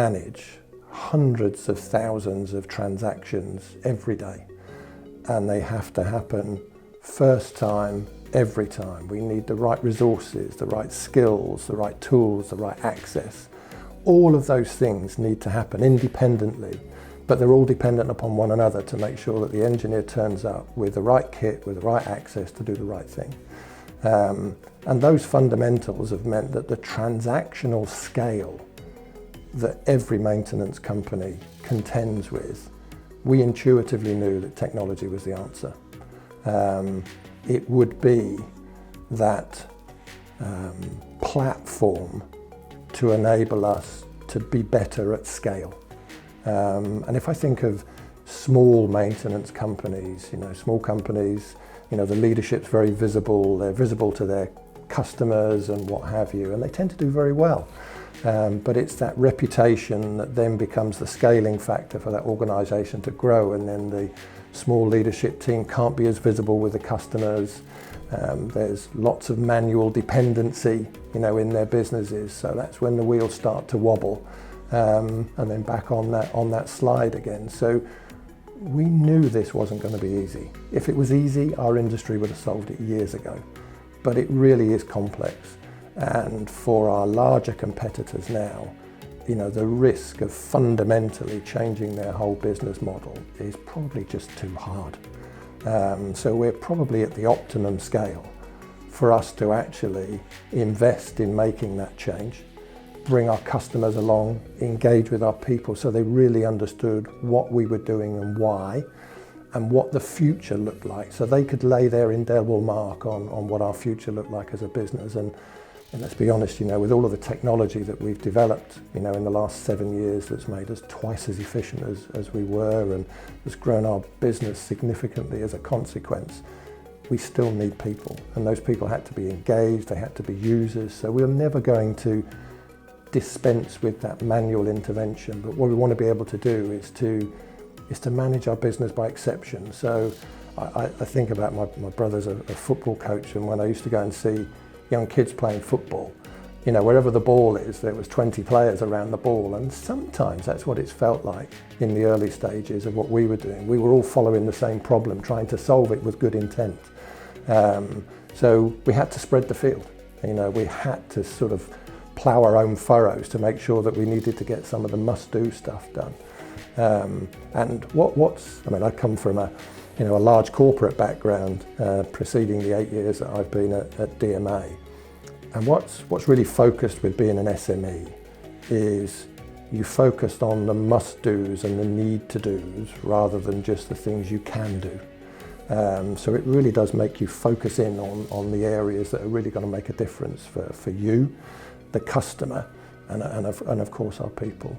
manage hundreds of thousands of transactions every day, and they have to happen first time, every time. We need the right resources, the right skills, the right tools, the right access. All of those things need to happen independently, but they're all dependent upon one another to make sure that the engineer turns up with the right kit, with the right access to do the right thing. And those fundamentals have meant that the transactional scale that every maintenance company contends with, we intuitively knew that technology was the answer. It would be that platform to enable us to be better at scale. And if I think of small maintenance companies, small companies, the leadership's very visible, they're visible to their customers and what have you, and they tend to do very well. But it's that reputation that then becomes the scaling factor for that organisation to grow, and then the small leadership team can't be as visible with the customers. There's lots of manual dependency, in their businesses, so that's when the wheels start to wobble, and then back on that slide again. So we knew this wasn't going to be easy. If it was easy, our industry would have solved it years ago. But it really is complex. And for our larger competitors now, the risk of fundamentally changing their whole business model is probably just too hard. So we're probably at the optimum scale for us to actually invest in making that change, bring our customers along, engage with our people so they really understood what we were doing and why, and what the future looked like, so they could lay their indelible mark on what our future looked like as a business. And let's be honest, with all of the technology that we've developed, in the last 7 years, that's made us twice as efficient as we were and has grown our business significantly as a consequence, we still need people. And those people had to be engaged, they had to be users. So we're never going to dispense with that manual intervention. But what we want to be able to do is to manage our business by exception. So I think about my brother's a football coach, and when I used to go and see young kids playing football, wherever the ball is, there was 20 players around the ball, and sometimes that's what it's felt like in the early stages of what we were doing. We were all following the same problem, trying to solve it with good intent. So we had to spread the field. We had to sort of plough our own furrows to make sure that we needed to get some of the must-do stuff done. And I come from a large corporate background preceding the 8 years that I've been at DMA. And what's really focused with being an SME is you focused on the must-dos and the need-to-dos rather than just the things you can do. So it really does make you focus in on the areas that are really going to make a difference for you, the customer, and of course our people.